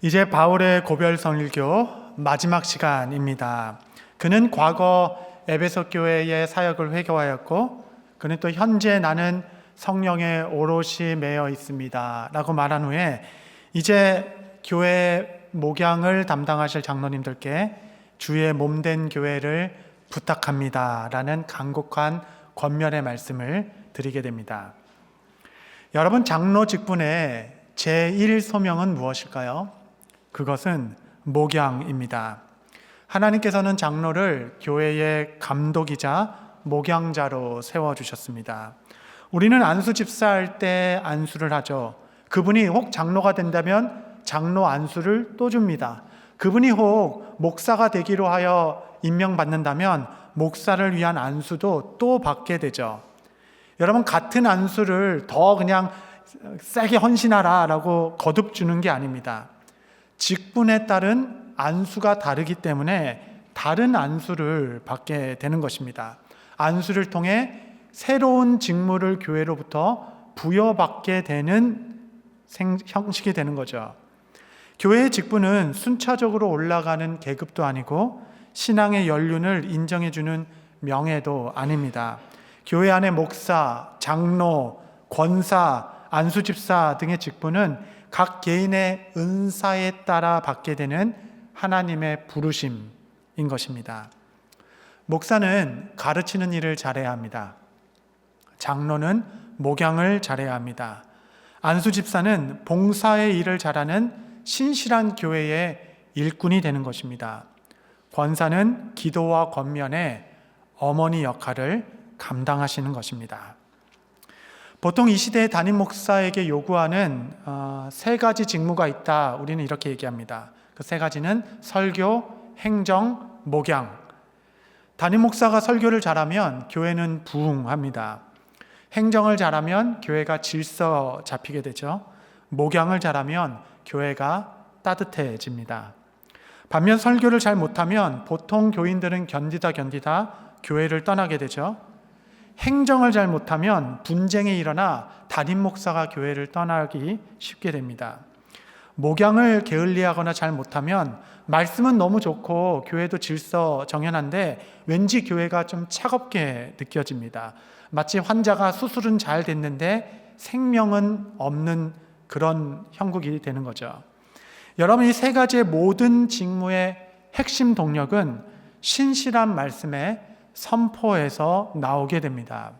이제 바울의 고별 선일교 마지막 시간입니다. 그는 과거 에베소 교회의 사역을 회개하였고 그는 또 현재 나는 성령에 오롯이 매여 있습니다 라고 말한 후에 이제 교회 목양을 담당하실 장로님들께 주의 몸된 교회를 부탁합니다 라는 간곡한 권면의 말씀을 드리게 됩니다. 여러분, 장로 직분의 제1소명은 무엇일까요? 그것은 목양입니다. 하나님께서는 장로를 교회의 감독이자 목양자로 세워주셨습니다. 우리는 안수 집사할 때 안수를 하죠. 그분이 혹 장로가 된다면 장로 안수를 또 줍니다. 그분이 혹 목사가 되기로 하여 임명받는다면 목사를 위한 안수도 또 받게 되죠. 여러분, 같은 안수를 더 그냥 세게 헌신하라 라고 거듭 주는 게 아닙니다. 직분에 따른 안수가 다르기 때문에 다른 안수를 받게 되는 것입니다. 안수를 통해 새로운 직무를 교회로부터 부여받게 되는 형식이 되는 거죠. 교회의 직분은 순차적으로 올라가는 계급도 아니고 신앙의 연륜을 인정해주는 명예도 아닙니다. 교회 안에 목사, 장로, 권사, 안수집사 등의 직분은 각 개인의 은사에 따라 받게 되는 하나님의 부르심인 것입니다. 목사는 가르치는 일을 잘해야 합니다. 장로는 목양을 잘해야 합니다. 안수집사는 봉사의 일을 잘하는 신실한 교회의 일꾼이 되는 것입니다. 권사는 기도와 권면의 어머니 역할을 감당하시는 것입니다. 보통 이 시대의 담임 목사에게 요구하는 세 가지 직무가 있다. 우리는 이렇게 얘기합니다. 그 세 가지는 설교, 행정, 목양. 담임 목사가 설교를 잘하면 교회는 부흥합니다. 행정을 잘하면 교회가 질서 잡히게 되죠. 목양을 잘하면 교회가 따뜻해집니다. 반면 설교를 잘 못하면 보통 교인들은 견디다 교회를 떠나게 되죠. 행정을 잘 못하면 분쟁이 일어나 담임 목사가 교회를 떠나기 쉽게 됩니다. 목양을 게을리하거나 잘 못하면 말씀은 너무 좋고 교회도 질서 정연한데 왠지 교회가 좀 차갑게 느껴집니다. 마치 환자가 수술은 잘 됐는데 생명은 없는 그런 형국이 되는 거죠. 여러분, 이 세 가지의 모든 직무의 핵심 동력은 신실한 말씀의 선포에서 나오게 됩니다.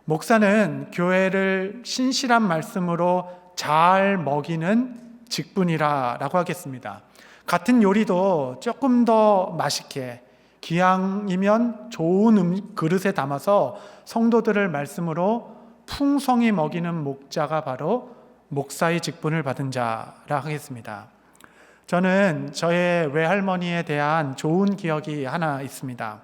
목사는 교회를 신실한 말씀으로 잘 먹이는 직분이라고 하겠습니다. 같은 요리도 조금 더 맛있게, 기왕이면 좋은 그릇에 담아서 성도들을 말씀으로 풍성히 먹이는 목자가 바로 목사의 직분을 받은 자라 하겠습니다. 저는 저의 외할머니에 대한 좋은 기억이 하나 있습니다.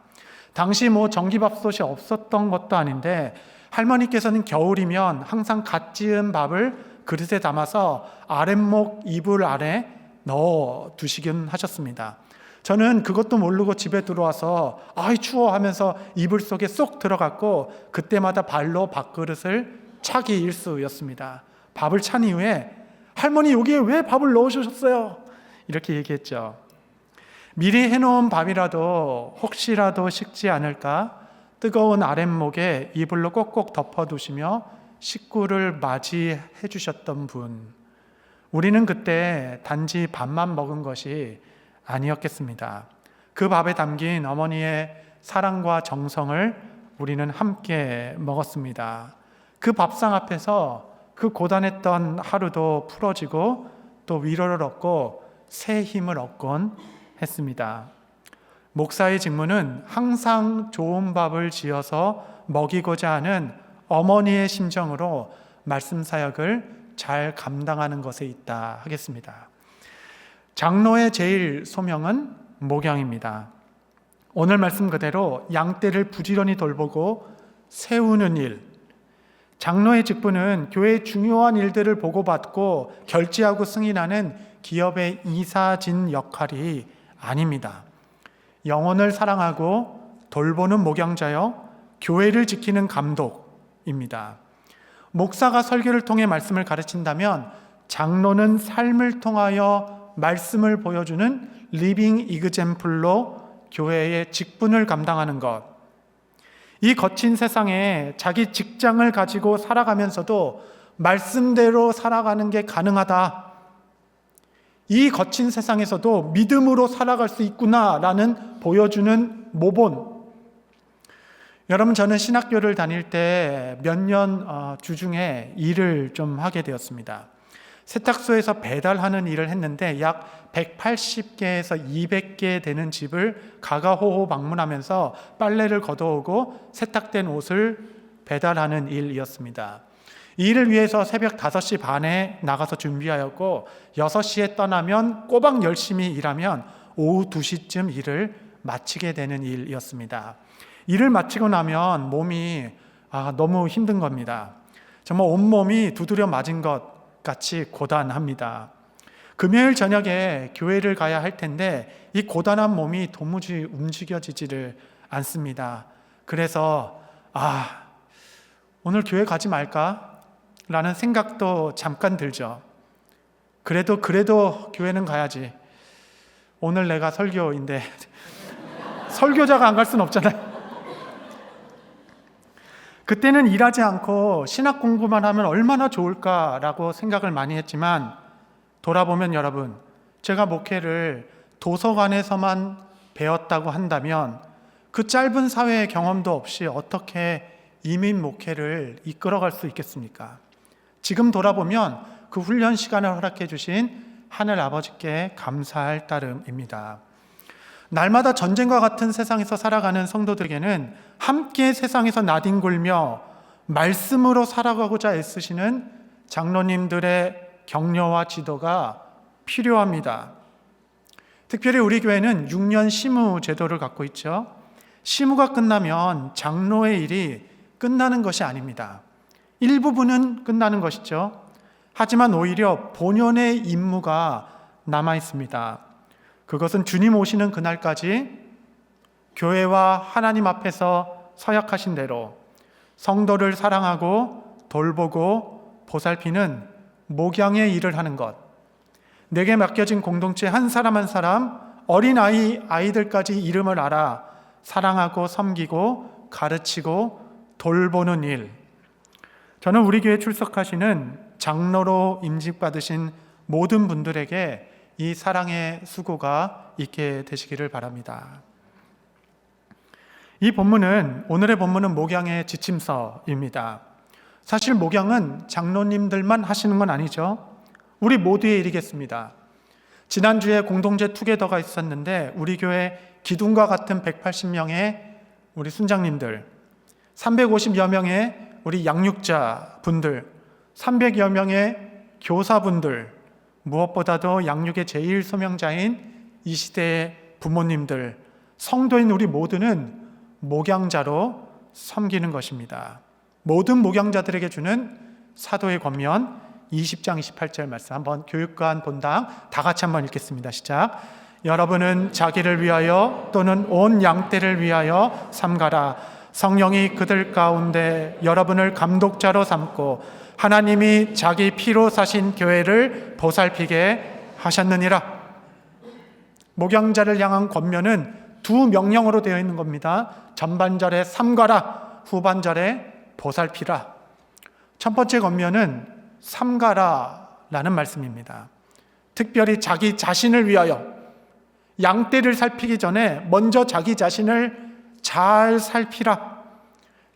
당시 전기밥솥이 없었던 것도 아닌데 할머니께서는 겨울이면 항상 갓 지은 밥을 그릇에 담아서 아랫목 이불 아래 넣어 두시긴 하셨습니다. 저는 그것도 모르고 집에 들어와서 아이 추워 하면서 이불 속에 쏙 들어갔고 그때마다 발로 밥그릇을 차기 일쑤였습니다. 밥을 찬 이후에 할머니 여기에 왜 밥을 넣으셨어요? 이렇게 얘기했죠. 미리 해놓은 밥이라도 혹시라도 식지 않을까 뜨거운 아랫목에 이불로 꼭꼭 덮어두시며 식구를 맞이해 주셨던 분. 우리는 그때 단지 밥만 먹은 것이 아니었겠습니다. 그 밥에 담긴 어머니의 사랑과 정성을 우리는 함께 먹었습니다. 그 밥상 앞에서 그 고단했던 하루도 풀어지고 또 위로를 얻고 새 힘을 얻곤 했습니다. 목사의 직무는 항상 좋은 밥을 지어서 먹이고자 하는 어머니의 심정으로 말씀 사역을 잘 감당하는 것에 있다 하겠습니다. 장로의 제일 소명은 목양입니다. 오늘 말씀 그대로 양떼를 부지런히 돌보고 세우는 일. 장로의 직분은 교회의 중요한 일들을 보고받고 결제하고 승인하는 기업의 이사진 역할이 아닙니다. 영혼을 사랑하고 돌보는 목양자여 교회를 지키는 감독입니다. 목사가 설교를 통해 말씀을 가르친다면 장로는 삶을 통하여 말씀을 보여주는 리빙 이그젬플로 교회의 직분을 감당하는 것. 이 거친 세상에 자기 직장을 가지고 살아가면서도 말씀대로 살아가는 게 가능하다. 이 거친 세상에서도 믿음으로 살아갈 수 있구나라는 보여주는 모본. 여러분, 저는 신학교를 다닐 때 몇 년 주중에 일을 좀 하게 되었습니다. 세탁소에서 배달하는 일을 했는데 약 180개에서 200개 되는 집을 가가호호 방문하면서 빨래를 걷어오고 세탁된 옷을 배달하는 일이었습니다. 이 일을 위해서 새벽 5시 반에 나가서 준비하였고 6시에 떠나면 꼬박 열심히 일하면 오후 2시쯤 일을 마치게 되는 일이었습니다. 일을 마치고 나면 몸이 너무 힘든 겁니다. 정말 온몸이 두드려 맞은 것 같이 고단합니다. 금요일 저녁에 교회를 가야 할 텐데 이 고단한 몸이 도무지 움직여지지를 않습니다. 그래서 오늘 교회 가지 말까? 라는 생각도 잠깐 들죠. 그래도 교회는 가야지. 오늘 내가 설교인데 설교자가 안 갈 수는 없잖아요. 그때는 일하지 않고 신학 공부만 하면 얼마나 좋을까라고 생각을 많이 했지만 돌아보면 여러분, 제가 목회를 도서관에서만 배웠다고 한다면 그 짧은 사회의 경험도 없이 어떻게 이민 목회를 이끌어갈 수 있겠습니까? 지금 돌아보면 그 훈련 시간을 허락해 주신 하늘 아버지께 감사할 따름입니다. 날마다 전쟁과 같은 세상에서 살아가는 성도들에게는 함께 세상에서 나뒹굴며 말씀으로 살아가고자 애쓰시는 장로님들의 격려와 지도가 필요합니다. 특별히 우리 교회는 6년 시무 제도를 갖고 있죠. 시무가 끝나면 장로의 일이 끝나는 것이 아닙니다. 일부분은 끝나는 것이죠. 하지만 오히려 본연의 임무가 남아 있습니다. 그것은 주님 오시는 그날까지 교회와 하나님 앞에서 서약하신 대로 성도를 사랑하고 돌보고 보살피는 목양의 일을 하는 것, 내게 맡겨진 공동체 한 사람 한 사람, 어린 아이들까지 이름을 알아 사랑하고 섬기고 가르치고 돌보는 일. 저는 우리 교회 출석하시는 장로로 임직받으신 모든 분들에게 이 사랑의 수고가 있게 되시기를 바랍니다. 이 본문은, 오늘의 본문은 목양의 지침서입니다. 사실 목양은 장로님들만 하시는 건 아니죠. 우리 모두의 일이겠습니다. 지난주에 공동체 투게더가 있었는데 우리 교회 기둥과 같은 180명의 우리 순장님들, 350여 명의 우리 양육자 분들, 300여 명의 교사분들, 무엇보다도 양육의 제일 소명자인 이 시대의 부모님들, 성도인 우리 모두는 목양자로 섬기는 것입니다. 모든 목양자들에게 주는 사도의 권면 20장 28절 말씀, 한번 교육관 본당 다 같이 한번 읽겠습니다. 시작. 여러분은 자기를 위하여 또는 온 양떼를 위하여 삼가라. 성령이 그들 가운데 여러분을 감독자로 삼고 하나님이 자기 피로 사신 교회를 보살피게 하셨느니라. 목양자를 향한 권면은 두 명령으로 되어 있는 겁니다. 전반절에 삼가라, 후반절에 보살피라. 첫 번째 권면은 삼가라라는 말씀입니다. 특별히 자기 자신을 위하여, 양떼를 살피기 전에 먼저 자기 자신을 잘 살피라.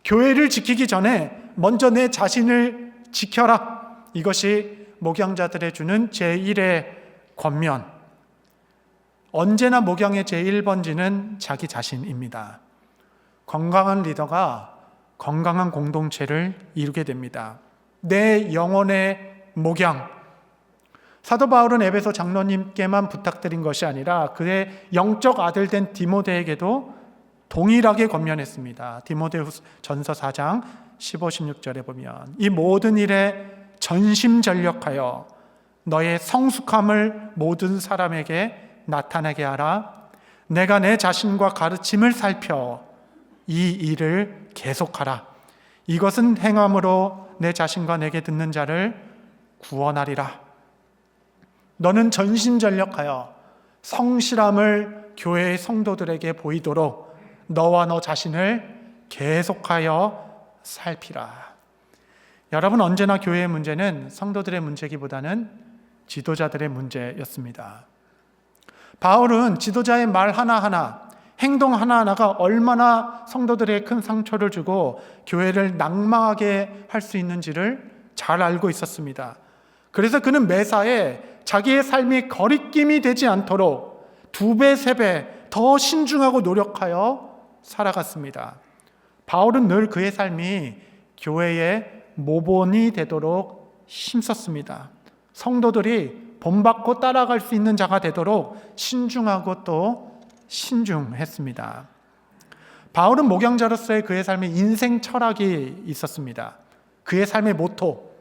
교회를 지키기 전에 먼저 내 자신을 지켜라. 이것이 목양자들의 주는 제1의 권면. 언제나 목양의 제1번지는 자기 자신입니다. 건강한 리더가 건강한 공동체를 이루게 됩니다. 내 영혼의 목양. 사도 바울은 에베소 장로님께만 부탁드린 것이 아니라 그의 영적 아들 된 디모데에게도 동일하게 권면했습니다. 디모데후서 전서 4장 15, 16절에 보면 이 모든 일에 전심전력하여 너의 성숙함을 모든 사람에게 나타나게 하라. 내가 내 자신과 가르침을 살펴 이 일을 계속하라. 이것은 행함으로 내 자신과 내게 듣는 자를 구원하리라. 너는 전심전력하여 성실함을 교회의 성도들에게 보이도록 너와 너 자신을 계속하여 살피라. 여러분, 언제나 교회의 문제는 성도들의 문제기보다는 지도자들의 문제였습니다. 바울은 지도자의 말 하나하나, 행동 하나하나가 얼마나 성도들에게 큰 상처를 주고 교회를 낭망하게 할 수 있는지를 잘 알고 있었습니다. 그래서 그는 매사에 자기의 삶이 거리낌이 되지 않도록 2배, 3배 더 신중하고 노력하여 살아갔습니다. 바울은 늘 그의 삶이 교회의 모본이 되도록 힘썼습니다. 성도들이 본받고 따라갈 수 있는 자가 되도록 신중하고 또 신중했습니다. 바울은 목양자로서의 그의 삶에 인생 철학이 있었습니다. 그의 삶의 모토,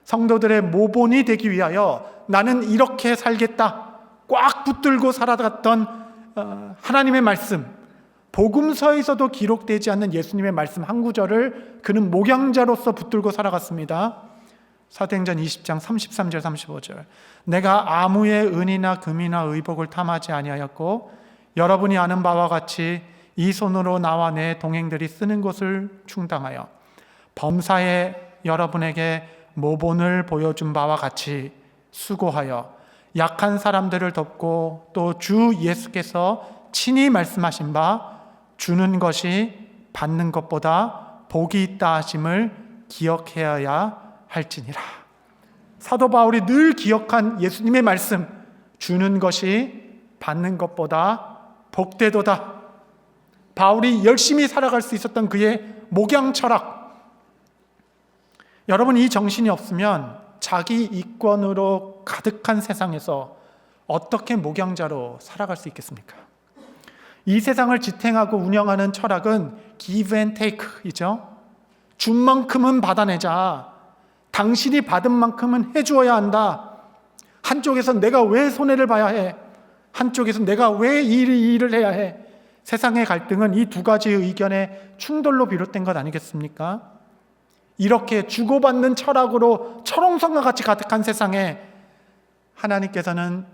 성도들의 모본이 되기 위하여 나는 이렇게 살겠다 꽉 붙들고 살아갔던 하나님의 말씀, 복음서에서도 기록되지 않는 예수님의 말씀 한 구절을 그는 목양자로서 붙들고 살아갔습니다. 사도행전 20장 33절 35절, 내가 아무의 은이나 금이나 의복을 탐하지 아니하였고 여러분이 아는 바와 같이 이 손으로 나와 내 동행들이 쓰는 것을 충당하여 범사에 여러분에게 모본을 보여준 바와 같이 수고하여 약한 사람들을 돕고 또 주 예수께서 친히 말씀하신 바 주는 것이 받는 것보다 복이 있다 하심을 기억해야 할지니라. 사도 바울이 늘 기억한 예수님의 말씀, 주는 것이 받는 것보다 복되도다. 바울이 열심히 살아갈 수 있었던 그의 목양 철학. 여러분, 이 정신이 없으면 자기 이권으로 가득한 세상에서 어떻게 목양자로 살아갈 수 있겠습니까? 이 세상을 지탱하고 운영하는 철학은 give and take이죠. 준 만큼은 받아내자. 당신이 받은 만큼은 해주어야 한다. 한쪽에서 내가 왜 손해를 봐야 해? 한쪽에서 내가 왜 이 일을 해야 해? 세상의 갈등은 이 2가지의 의견의 충돌로 비롯된 것 아니겠습니까? 이렇게 주고받는 철학으로 철옹성과 같이 가득한 세상에 하나님께서는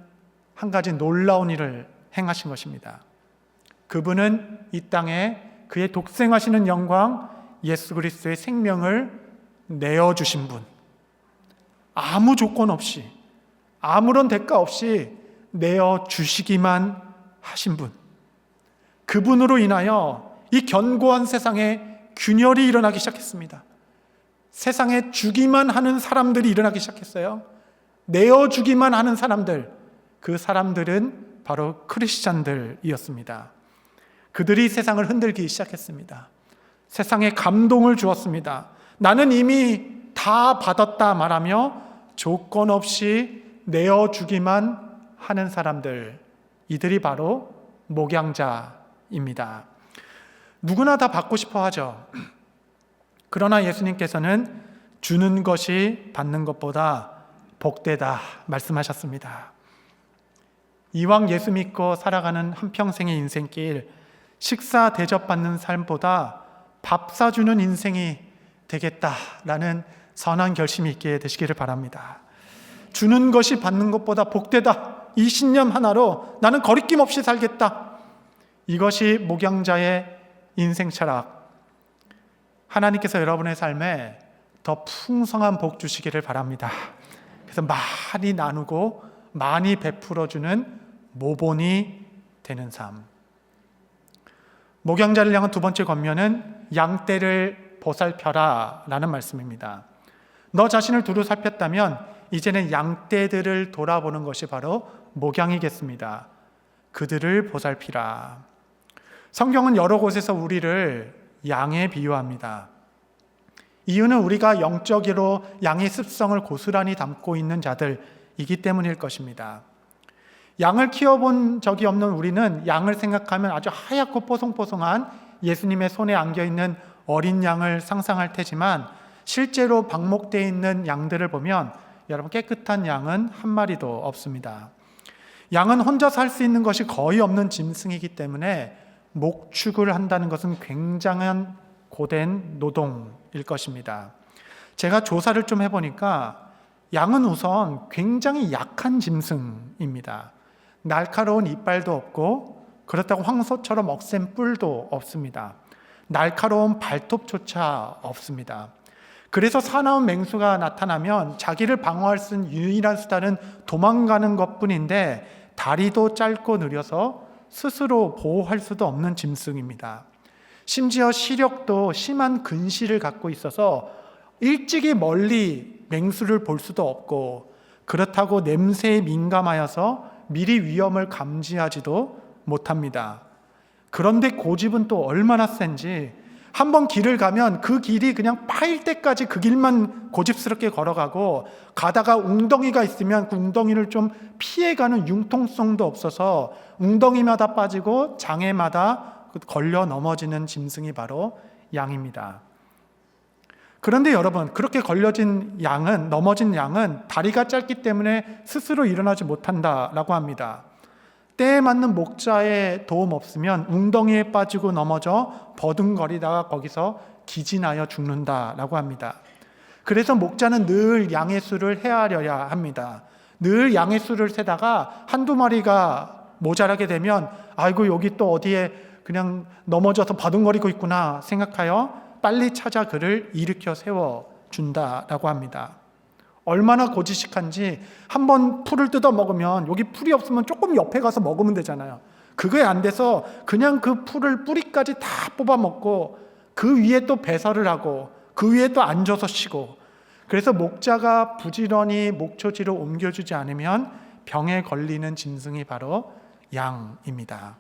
한 가지 놀라운 일을 행하신 것입니다. 그분은 이 땅에 그의 독생하시는 영광 예수 그리스도의 생명을 내어주신 분, 아무 조건 없이 아무런 대가 없이 내어주시기만 하신 분, 그분으로 인하여 이 견고한 세상에 균열이 일어나기 시작했습니다. 세상에 주기만 하는 사람들이 일어나기 시작했어요. 내어주기만 하는 사람들, 그 사람들은 바로 크리스찬들이었습니다. 그들이 세상을 흔들기 시작했습니다. 세상에 감동을 주었습니다. 나는 이미 다 받았다 말하며 조건 없이 내어주기만 하는 사람들, 이들이 바로 목양자입니다. 누구나 다 받고 싶어 하죠. 그러나 예수님께서는 주는 것이 받는 것보다 복되다 말씀하셨습니다. 이왕 예수 믿고 살아가는 한평생의 인생길, 식사 대접받는 삶보다 밥 사주는 인생이 되겠다라는 선한 결심이 있게 되시기를 바랍니다. 주는 것이 받는 것보다 복되다, 이 신념 하나로 나는 거리낌 없이 살겠다. 이것이 목양자의 인생 철학. 하나님께서 여러분의 삶에 더 풍성한 복 주시기를 바랍니다. 그래서 많이 나누고 많이 베풀어주는 모본이 되는 삶. 목양자를 향한 2번째 권면은 양떼를 보살펴라 라는 말씀입니다. 너 자신을 두루 살폈다면 이제는 양떼들을 돌아보는 것이 바로 목양이겠습니다. 그들을 보살피라. 성경은 여러 곳에서 우리를 양에 비유합니다. 이유는 우리가 영적으로 양의 습성을 고스란히 담고 있는 자들이기 때문일 것입니다. 양을 키워본 적이 없는 우리는 양을 생각하면 아주 하얗고 뽀송뽀송한 예수님의 손에 안겨있는 어린 양을 상상할 테지만 실제로 방목되어 있는 양들을 보면 여러분, 깨끗한 양은 한 마리도 없습니다. 양은 혼자 살 수 있는 것이 거의 없는 짐승이기 때문에 목축을 한다는 것은 굉장한 고된 노동일 것입니다. 제가 조사를 좀 해보니까 양은 우선 굉장히 약한 짐승입니다. 날카로운 이빨도 없고 그렇다고 황소처럼 억센 뿔도 없습니다. 날카로운 발톱조차 없습니다. 그래서 사나운 맹수가 나타나면 자기를 방어할 수 있는 유일한 수단은 도망가는 것뿐인데 다리도 짧고 느려서 스스로 보호할 수도 없는 짐승입니다. 심지어 시력도 심한 근시를 갖고 있어서 일찍이 멀리 맹수를 볼 수도 없고 그렇다고 냄새에 민감하여서 미리 위험을 감지하지도 못합니다. 그런데 고집은 또 얼마나 센지 한번 길을 가면 그 길이 그냥 파일 때까지 그 길만 고집스럽게 걸어가고 가다가 웅덩이가 있으면 그 웅덩이를 좀 피해가는 융통성도 없어서 웅덩이마다 빠지고 장애마다 걸려 넘어지는 짐승이 바로 양입니다. 그런데 여러분, 그렇게 넘어진 양은 다리가 짧기 때문에 스스로 일어나지 못한다라고 합니다. 때에 맞는 목자의 도움 없으면 웅덩이에 빠지고 넘어져 버둥거리다가 거기서 기진하여 죽는다라고 합니다. 그래서 목자는 늘 양의 수를 헤아려야 합니다. 늘 양의 수를 세다가 한두 마리가 모자라게 되면 아이고 여기 또 어디에 그냥 넘어져서 버둥거리고 있구나 생각하여 빨리 찾아 그를 일으켜 세워준다라고 합니다. 얼마나 고지식한지 한번 풀을 뜯어 먹으면 여기 풀이 없으면 조금 옆에 가서 먹으면 되잖아요. 그게 안 돼서 그냥 그 풀을 뿌리까지 다 뽑아 먹고 그 위에 또 배설을 하고 그 위에 또 앉아서 쉬고, 그래서 목자가 부지런히 목초지로 옮겨주지 않으면 병에 걸리는 짐승이 바로 양입니다.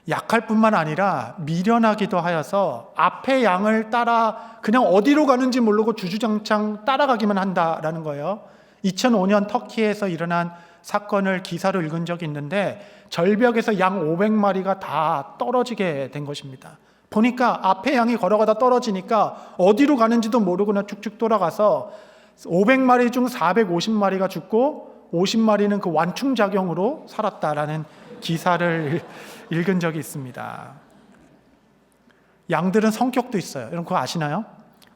약할 뿐만 아니라 미련하기도 하여서 앞에 양을 따라 그냥 어디로 가는지 모르고 주주장창 따라가기만 한다라는 거예요. 2005년 터키에서 일어난 사건을 기사로 읽은 적이 있는데 절벽에서 양 500마리가 다 떨어지게 된 것입니다. 보니까 앞에 양이 걸어가다 떨어지니까 어디로 가는지도 모르고 그냥 쭉쭉 돌아가서 500마리 중 450마리가 죽고 50마리는 그 완충작용으로 살았다라는 기사를 읽은 적이 있습니다. 양들은 성격도 있어요. 여러분 그거 아시나요?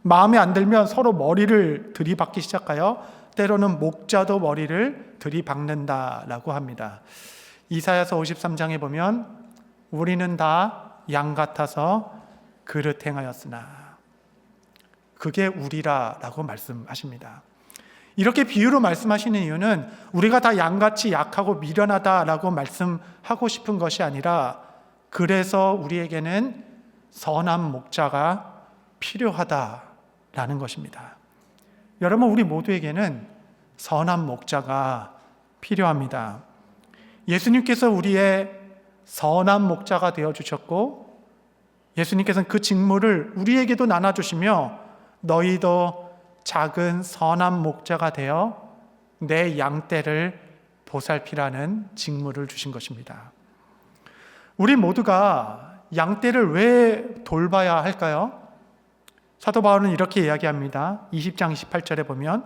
마음에 안 들면 서로 머리를 들이박기 시작하여 때로는 목자도 머리를 들이박는다라고 합니다. 이사야서 53장에 보면 우리는 다 양 같아서 그릇 행하였으나 그게 우리라라고 말씀하십니다. 이렇게 비유로 말씀하시는 이유는 우리가 다 양같이 약하고 미련하다라고 말씀하고 싶은 것이 아니라 그래서 우리에게는 선한 목자가 필요하다라는 것입니다. 여러분, 우리 모두에게는 선한 목자가 필요합니다. 예수님께서 우리의 선한 목자가 되어주셨고 예수님께서는 그 직무를 우리에게도 나눠주시며 너희도 작은 선한 목자가 되어 내 양떼를 보살피라는 직무를 주신 것입니다. 우리 모두가 양떼를 왜 돌봐야 할까요? 사도 바울은 이렇게 이야기합니다. 20장 28절에 보면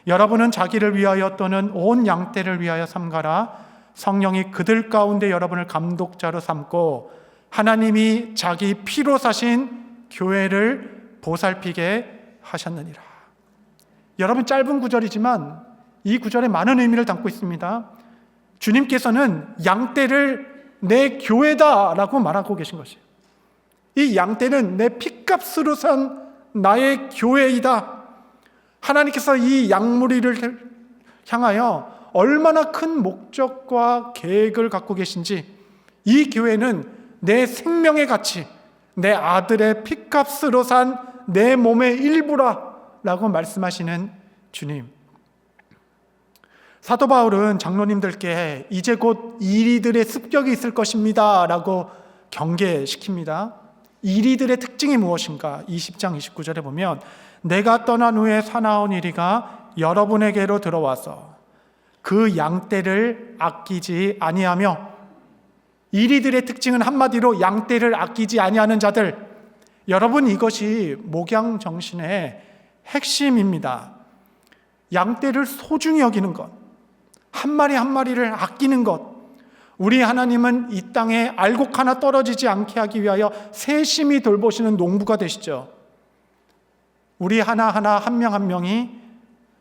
여러분은 자기를 위하여 또는 온 양떼를 위하여 삼가라. 성령이 그들 가운데 여러분을 감독자로 삼고 하나님이 자기 피로 사신 교회를 보살피게 하셨느니라. 여러분, 짧은 구절이지만 이 구절에 많은 의미를 담고 있습니다. 주님께서는 양떼를 내 교회다라고 말하고 계신 것이에요. 이 양떼는 내 핏값으로 산 나의 교회이다. 하나님께서 이 양무리를 향하여 얼마나 큰 목적과 계획을 갖고 계신지, 이 교회는 내 생명의 가치, 내 아들의 핏값으로 산 내 몸의 일부라 라고 말씀하시는 주님. 사도 바울은 장로님들께 이제 곧 이리들의 습격이 있을 것입니다 라고 경계시킵니다. 이리들의 특징이 무엇인가? 20장 29절에 보면 내가 떠난 후에 사나운 이리가 여러분에게로 들어와서 그 양떼를 아끼지 아니하며, 이리들의 특징은 한마디로 양떼를 아끼지 아니하는 자들. 여러분, 이것이 목양 정신의 핵심입니다. 양떼를 소중히 여기는 것, 한 마리 한 마리를 아끼는 것. 우리 하나님은 이 땅에 알곡 하나 떨어지지 않게 하기 위하여 세심히 돌보시는 농부가 되시죠. 우리 하나하나 한 명 한 명이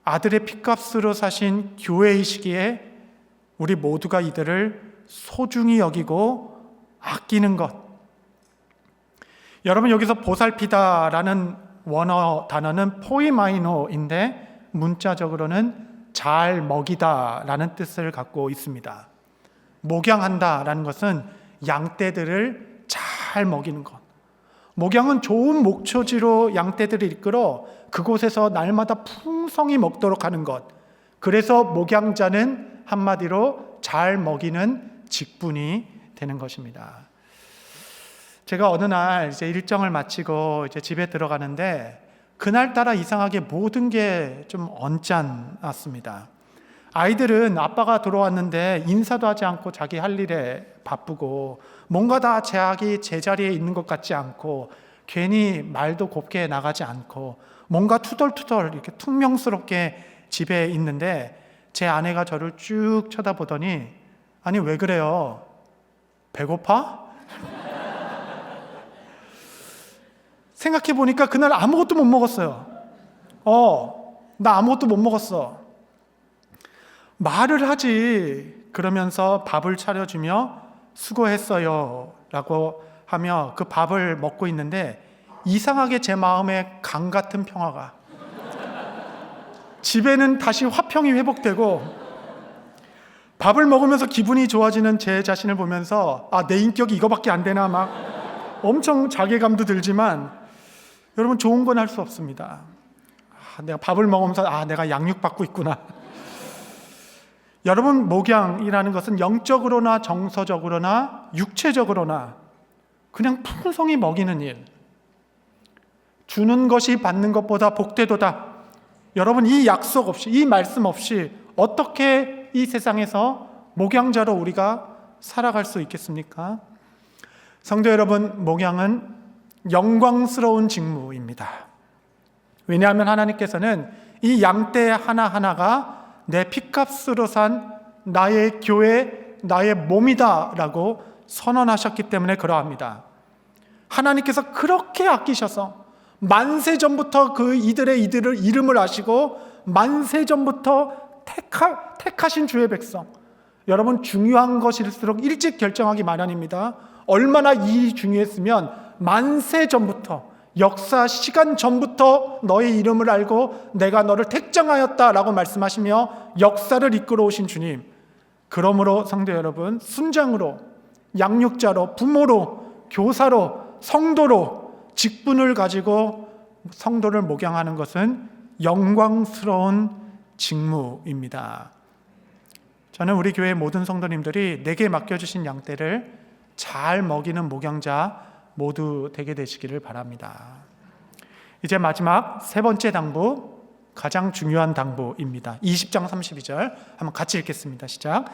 아들의 핏값으로 사신 교회이시기에 우리 모두가 이들을 소중히 여기고 아끼는 것. 여러분, 여기서 보살피다라는 원어 단어는 포이마이노인데 문자적으로는 잘 먹이다라는 뜻을 갖고 있습니다. 목양한다라는 것은 양떼들을 잘 먹이는 것. 목양은 좋은 목초지로 양떼들을 이끌어 그곳에서 날마다 풍성히 먹도록 하는 것. 그래서 목양자는 한마디로 잘 먹이는 직분이 되는 것입니다. 제가 어느 날 이제 일정을 마치고 이제 집에 들어가는데 그날따라 이상하게 모든 게 좀 언짢았습니다. 아이들은 아빠가 들어왔는데 인사도 하지 않고 자기 할 일에 바쁘고 뭔가 다 자기 제자리에 있는 것 같지 않고 괜히 말도 곱게 나가지 않고 뭔가 투덜투덜 이렇게 퉁명스럽게 집에 있는데 제 아내가 저를 쭉 쳐다보더니 아니 왜 그래요? 배고파? 생각해 보니까 그날 아무것도 못 먹었어요. 나 아무것도 못 먹었어. 말을 하지. 그러면서 밥을 차려주며 수고했어요 라고 하며 그 밥을 먹고 있는데 이상하게 제 마음에 강 같은 평화가, 집에는 다시 화평이 회복되고 밥을 먹으면서 기분이 좋아지는 제 자신을 보면서 내 인격이 이거밖에 안 되나 막 엄청 자괴감도 들지만 여러분, 좋은 건 할 수 없습니다. 내가 밥을 먹으면서 내가 양육받고 있구나. 여러분, 목양이라는 것은 영적으로나 정서적으로나 육체적으로나 그냥 풍성히 먹이는 일. 주는 것이 받는 것보다 복되도다. 여러분, 이 약속 없이, 이 말씀 없이 어떻게 이 세상에서 목양자로 우리가 살아갈 수 있겠습니까? 성도 여러분, 목양은 영광스러운 직무입니다. 왜냐하면 하나님께서는 이 양떼 하나하나가 내 핏값으로 산 나의 교회, 나의 몸이다 라고 선언하셨기 때문에 그러합니다. 하나님께서 그렇게 아끼셔서 만세전부터 이들의 이름을 아시고 만세전부터 택하신 주의 백성. 여러분, 중요한 것일수록 일찍 결정하기 마련입니다. 얼마나 이 중요했으면 만세전부터, 역사 시간 전부터 너의 이름을 알고 내가 너를 택정하였다라고 말씀하시며 역사를 이끌어 오신 주님. 그러므로 성도 여러분, 순장으로, 양육자로, 부모로, 교사로, 성도로 직분을 가지고 성도를 목양하는 것은 영광스러운 직무입니다. 저는 우리 교회 모든 성도님들이 내게 맡겨주신 양떼를 잘 먹이는 목양자 모두 되게 되시기를 바랍니다. 이제 마지막 세 번째 당부, 가장 중요한 당부입니다. 20장 32절 한번 같이 읽겠습니다. 시작.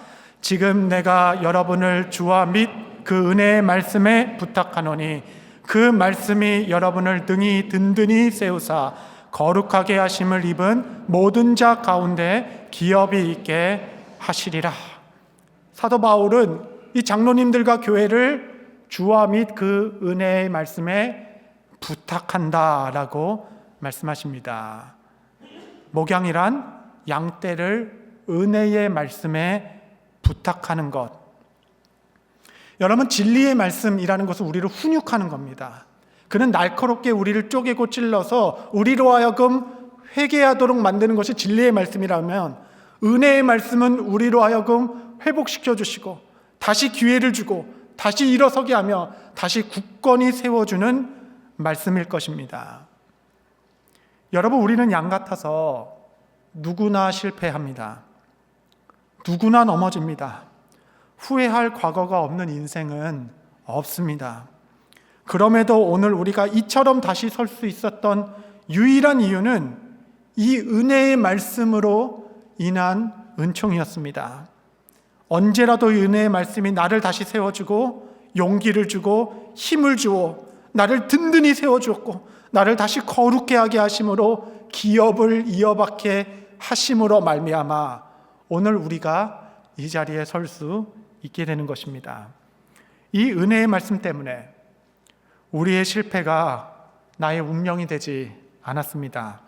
지금 내가 여러분을 주와 및 그 은혜의 말씀에 부탁하노니 그 말씀이 여러분을 등이 든든히 세우사 거룩하게 하심을 입은 모든 자 가운데 기업이 있게 하시리라. 사도 바울은 이 장로님들과 교회를 주와 및 그 은혜의 말씀에 부탁한다라고 말씀하십니다. 목양이란 양떼를 은혜의 말씀에 부탁하는 것. 여러분, 진리의 말씀이라는 것은 우리를 훈육하는 겁니다. 그는 날카롭게 우리를 쪼개고 찔러서 우리로 하여금 회개하도록 만드는 것이 진리의 말씀이라면, 은혜의 말씀은 우리로 하여금 회복시켜 주시고 다시 기회를 주고 다시 일어서게 하며 다시 굳건히 세워주는 말씀일 것입니다. 여러분, 우리는 양 같아서 누구나 실패합니다. 누구나 넘어집니다. 후회할 과거가 없는 인생은 없습니다. 그럼에도 오늘 우리가 이처럼 다시 설 수 있었던 유일한 이유는 이 은혜의 말씀으로 인한 은총이었습니다. 언제라도 이 은혜의 말씀이 나를 다시 세워주고 용기를 주고 힘을 주어 나를 든든히 세워주었고 나를 다시 거룩해 하게 하심으로 기업을 이어받게 하심으로 말미암아 오늘 우리가 이 자리에 설 수 있게 되는 것입니다. 이 은혜의 말씀 때문에 우리의 실패가 나의 운명이 되지 않았습니다.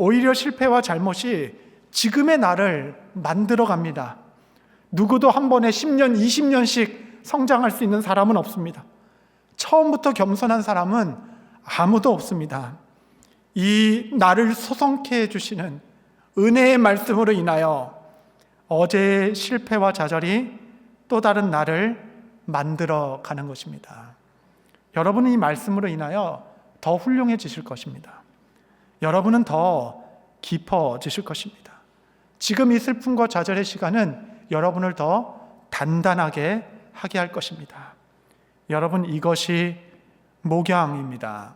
오히려 실패와 잘못이 지금의 나를 만들어 갑니다. 누구도 한 번에 10년, 20년씩 성장할 수 있는 사람은 없습니다. 처음부터 겸손한 사람은 아무도 없습니다. 이 나를 소성케 해주시는 은혜의 말씀으로 인하여 어제의 실패와 좌절이 또 다른 나를 만들어 가는 것입니다. 여러분은 이 말씀으로 인하여 더 훌륭해지실 것입니다. 여러분은 더 깊어지실 것입니다. 지금 이 슬픔과 좌절의 시간은 여러분을 더 단단하게 하게 할 것입니다. 여러분, 이것이 목양입니다.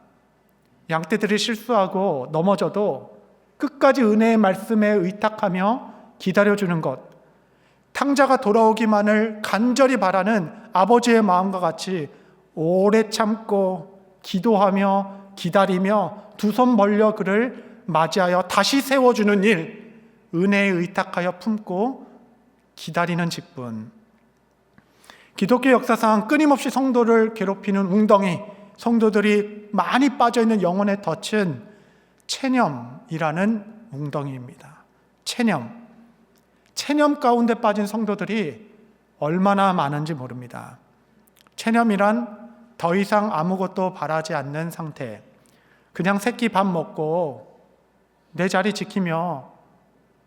양떼들이 실수하고 넘어져도 끝까지 은혜의 말씀에 의탁하며 기다려주는 것, 탕자가 돌아오기만을 간절히 바라는 아버지의 마음과 같이 오래 참고 기도하며 기다리며 두 손 벌려 그를 맞이하여 다시 세워주는 일, 은혜에 의탁하여 품고 기다리는 직분. 기독교 역사상 끊임없이 성도를 괴롭히는 웅덩이, 성도들이 많이 빠져있는 영혼의 덫은 체념이라는 웅덩이입니다. 체념 가운데 빠진 성도들이 얼마나 많은지 모릅니다. 체념이란 더 이상 아무것도 바라지 않는 상태, 그냥 새끼 밥 먹고 내 자리 지키며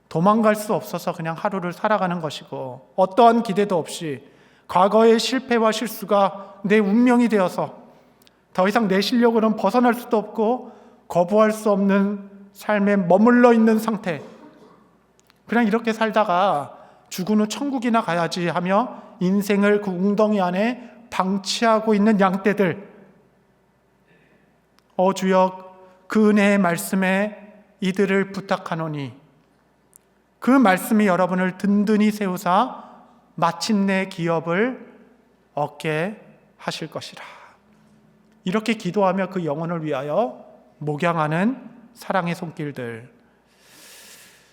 도망갈 수 없어서 그냥 하루를 살아가는 것이고, 어떠한 기대도 없이 과거의 실패와 실수가 내 운명이 되어서 더 이상 내 실력으로는 벗어날 수도 없고 거부할 수 없는 삶에 머물러 있는 상태, 그냥 이렇게 살다가 죽은 후 천국이나 가야지 하며 인생을 그 웅덩이 안에 방치하고 있는 양떼들, 주여 그 은혜의 말씀에 이들을 부탁하노니 그 말씀이 여러분을 든든히 세우사 마침내 기업을 얻게 하실 것이라. 이렇게 기도하며 그 영혼을 위하여 목양하는 사랑의 손길들.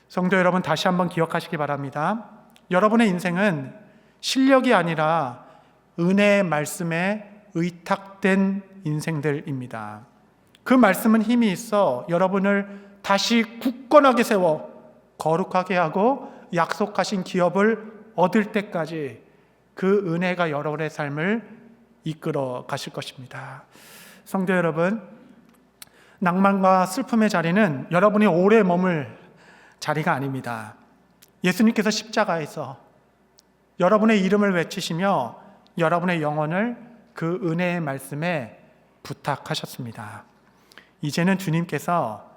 성도 여러분, 다시 한번 기억하시기 바랍니다. 여러분의 인생은 실력이 아니라 은혜의 말씀에 의탁된 인생들입니다. 그 말씀은 힘이 있어 여러분을 다시 굳건하게 세워 거룩하게 하고 약속하신 기업을 얻을 때까지 그 은혜가 여러분의 삶을 이끌어 가실 것입니다. 성도 여러분, 낭만과 슬픔의 자리는 여러분이 오래 머물 자리가 아닙니다. 예수님께서 십자가에서 여러분의 이름을 외치시며 여러분의 영혼을 그 은혜의 말씀에 부탁하셨습니다. 이제는 주님께서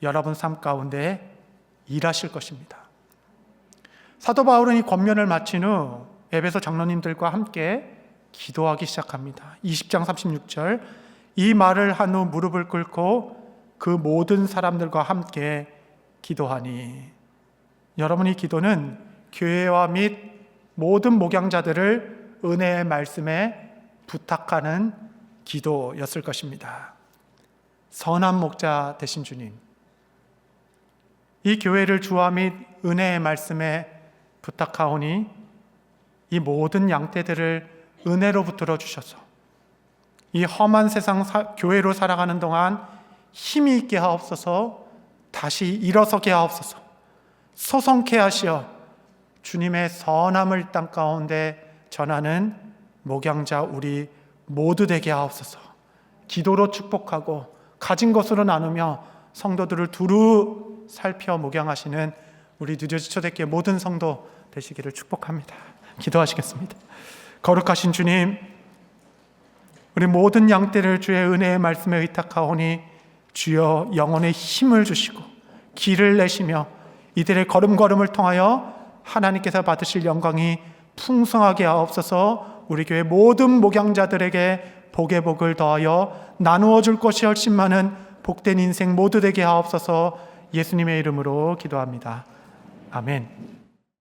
여러분 삶 가운데 일하실 것입니다. 사도 바울은 이 권면을 마친 후 에베소 장로님들과 함께 기도하기 시작합니다. 20장 36절, 이 말을 한 후 무릎을 꿇고 그 모든 사람들과 함께 기도하니. 여러분의 기도는 교회와 및 모든 목양자들을 은혜의 말씀에 부탁하는 기도였을 것입니다. 선한 목자 되신 주님, 이 교회를 주와 및 은혜의 말씀에 부탁하오니 이 모든 양떼들을 은혜로 붙들어 주셔서 이 험한 세상 교회로 살아가는 동안 힘이 있게 하옵소서, 다시 일어서게 하옵소서, 소성케 하시어 주님의 선함을 땅 가운데 전하는 목양자 우리 모두 되게 하옵소서. 기도로 축복하고 가진 것으로 나누며 성도들을 두루 살펴 목양하시는 우리 뉴저지 초대교회 모든 성도 되시기를 축복합니다. 기도하시겠습니다. 거룩하신 주님, 우리 모든 양떼를 주의 은혜의 말씀에 의탁하오니 주여 영혼의 힘을 주시고 길을 내시며 이들의 걸음걸음을 통하여 하나님께서 받으실 영광이 풍성하게 하옵소서. 우리 교회 모든 목양자들에게 복의 복을 더하여 나누어 줄 것이 훨씬 많은 복된 인생 모두 되게 하옵소서. 예수님의 이름으로 기도합니다. 아멘.